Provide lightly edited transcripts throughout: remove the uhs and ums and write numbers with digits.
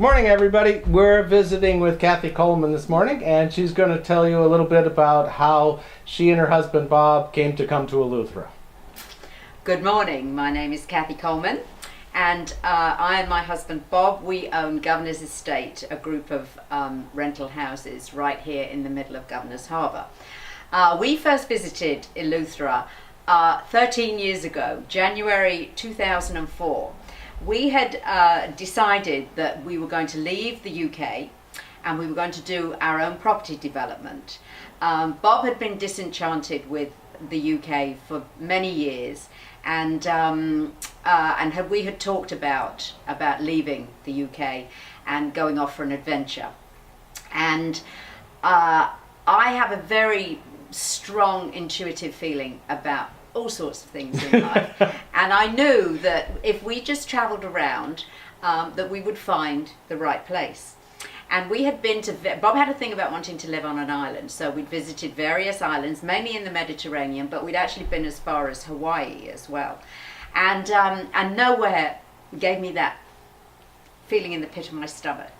Morning, everybody. We're visiting with Kathy Colman this morning, and she's going to tell you a little bit about how she and her husband Bob came to come to Eleuthera. Good morning. My name is Kathy Colman, and I and my husband Bob, we own Governor's Estate, a group of rental houses right here in the middle of Governor's Harbour. We first visited Eleuthera 13 years ago, January 2004. We had decided that we were going to leave the UK and we were going to do our own property development. Bob had been disenchanted with the UK for many years, and we had talked about leaving the UK and going off for an adventure. And I have a very strong intuitive feeling about all sorts of things in life, and I knew that if we just travelled around, that we would find the right place. And we had been to, Bob had a thing about wanting to live on an island, so we'd visited various islands, mainly in the Mediterranean, but we'd actually been as far as Hawaii as well. And nowhere gave me that feeling in the pit of my stomach.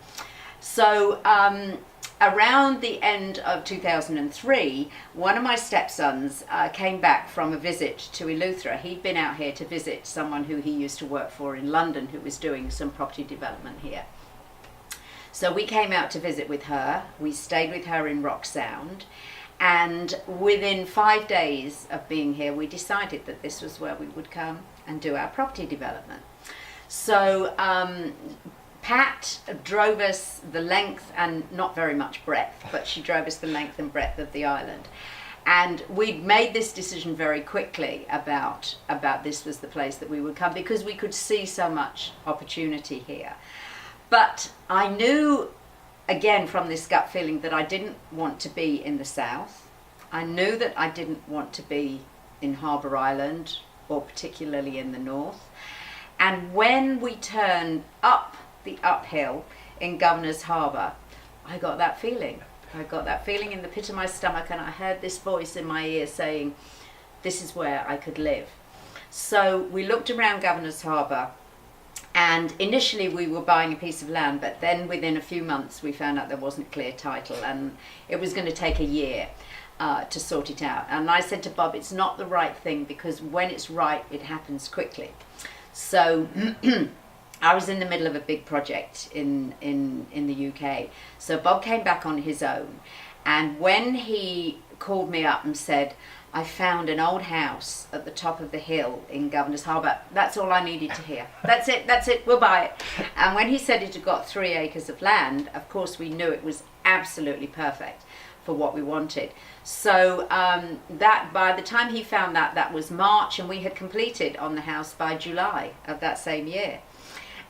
So around the end of 2003, one of my stepsons came back from a visit to Eleuthera. He'd been out here to visit someone who he used to work for in London who was doing some property development here. So we came out to visit with her. We stayed with her in Rock Sound, and within 5 days of being here, we decided that this was where we would come and do our property development. So Pat drove us the length, and not very much breadth, but she drove us the length and breadth of the island. And we'd made this decision very quickly about this was the place that we would come, because we could see so much opportunity here. But I knew, again, from this gut feeling that I didn't want to be in the south. I knew that I didn't want to be in Harbour Island, or particularly in the north. And when we turned up the uphill in Governor's Harbour, I got that feeling. I got that feeling in the pit of my stomach, and I heard this voice in my ear saying, this is where I could live. So we looked around Governor's Harbour, and initially we were buying a piece of land, but then within a few months we found out there wasn't clear title, and it was going to take a year to sort it out. And I said to Bob, it's not the right thing, because when it's right, it happens quickly. So I was in the middle of a big project in the UK. So Bob came back on his own, and when he called me up and said, I found an old house at the top of the hill in Governor's Harbour, that's all I needed to hear. That's it, we'll buy it. And when he said it had got 3 acres of land, of course we knew it was absolutely perfect for what we wanted. So that by the time he found that was March, and we had completed on the house by July of that same year.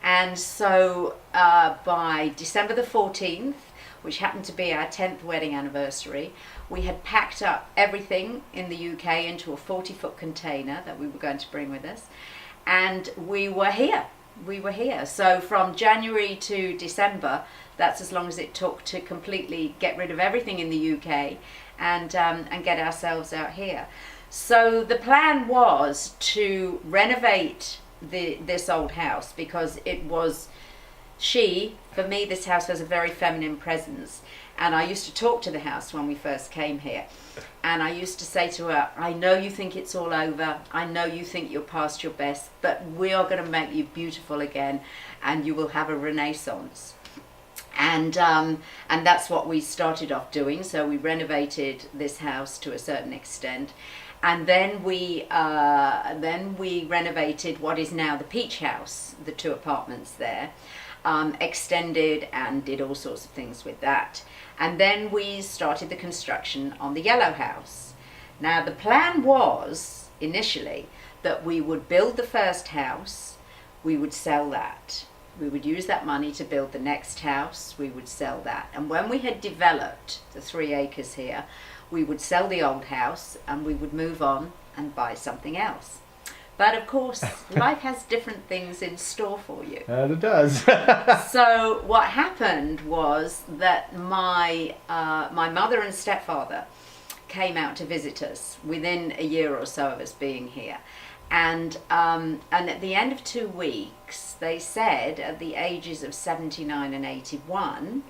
And so by December the 14th, which happened to be our 10th wedding anniversary, we had packed up everything in the UK into a 40-foot container that we were going to bring with us, and we were here. So from January to December, that's as long as it took to completely get rid of everything in the UK and get ourselves out here. So the plan was to renovate this old house, because it was, for me, this house has a very feminine presence. And I used to talk to the house when we first came here. And I used to say to her, I know you think it's all over. I know you think you're past your best, but we are going to make you beautiful again, and you will have a renaissance. And that's what we started off doing. So we renovated this house to a certain extent. And then we renovated what is now the Peach House, the 2 apartments there. Extended and did all sorts of things with that. And then we started the construction on the Yellow House. Now the plan was initially that we would build the first house, we would sell that. We would use that money to build the next house, we would sell that. And when we had developed the 3 acres here, we would sell the old house and we would move on and buy something else. But of course, life has different things in store for you. And it does. So what happened was that my mother and stepfather came out to visit us within a year or so of us being here. And at the end of 2 weeks, they said at the ages of 79 and 81,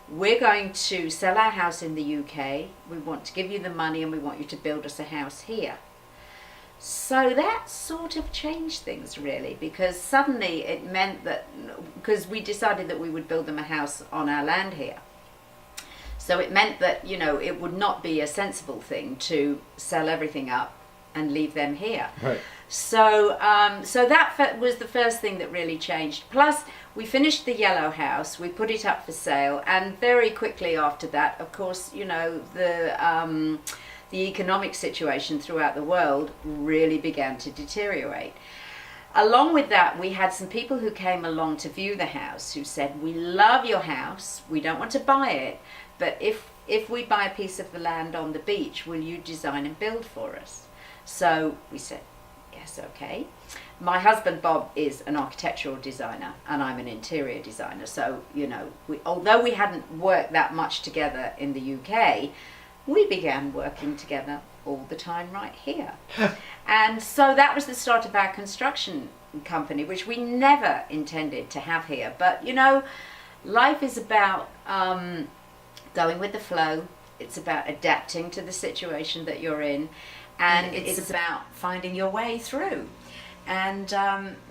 we're going to sell our house in the UK, we want to give you the money and we want you to build us a house here. So that sort of changed things really, because suddenly it meant that, because we decided that we would build them a house on our land here. So it meant that, you know, it would not be a sensible thing to sell everything up and leave them here. Right. So that was the first thing that really changed. Plus, we finished the yellow house, we put it up for sale, and very quickly after that, of course, you know, the economic situation throughout the world really began to deteriorate. Along with that, we had some people who came along to view the house who said, we love your house, we don't want to buy it, but if we buy a piece of the land on the beach, will you design and build for us? So we said, yes, okay. My husband Bob is an architectural designer and I'm an interior designer. So, you know, although we hadn't worked that much together in the UK, we began working together all the time right here. And so that was the start of our construction company, which we never intended to have here. But, you know, life is about going with the flow. It's about adapting to the situation that you're in. And it's about finding your way through. And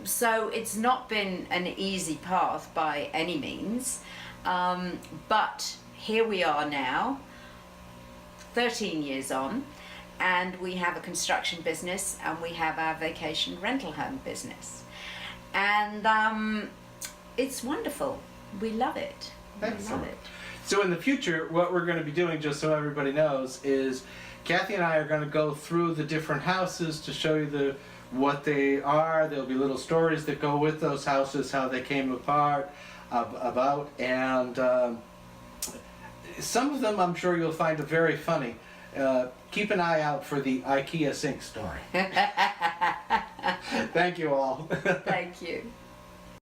so it's not been an easy path by any means. But here we are now, 13 years on, and we have a construction business and we have our vacation rental home business. And it's wonderful. We love it. Excellent. We love it. So in the future, what we're going to be doing, just so everybody knows, is Kathy and I are going to go through the different houses to show you what they are. There'll be little stories that go with those houses, how they came about, and some of them I'm sure you'll find very funny. Keep an eye out for the IKEA sink story. Thank you all. Thank you.